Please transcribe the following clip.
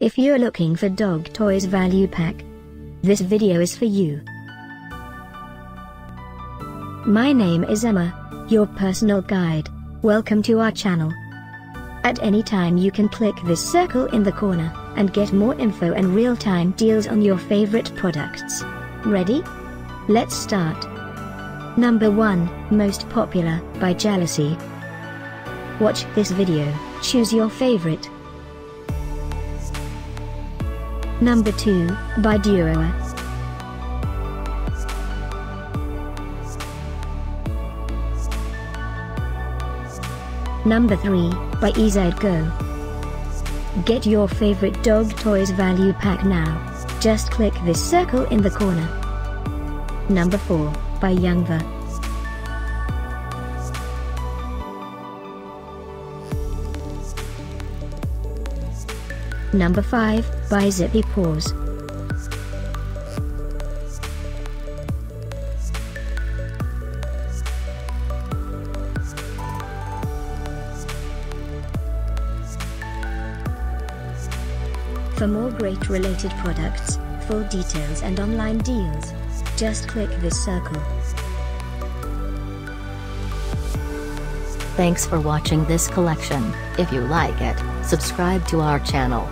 If you're looking for dog toys value pack, this video is for you. My name is Emma, your personal guide. Welcome to our channel. At any time you can click this circle in the corner, and get more info and real-time deals on your favorite products. Ready? Let's start. Number 1, Most Popular, by Jalousie. Watch this video, choose your favorite. Number 2, by Youngever. Number 3, by ZippyPaws. Get your favorite dog toys value pack now. Just click this circle in the corner. Number 4, by Youngever. Number 5, by ZippyPaws. For more great related products, full details and online deals, just click this circle. Thanks for watching this collection. If you like it, subscribe to our channel.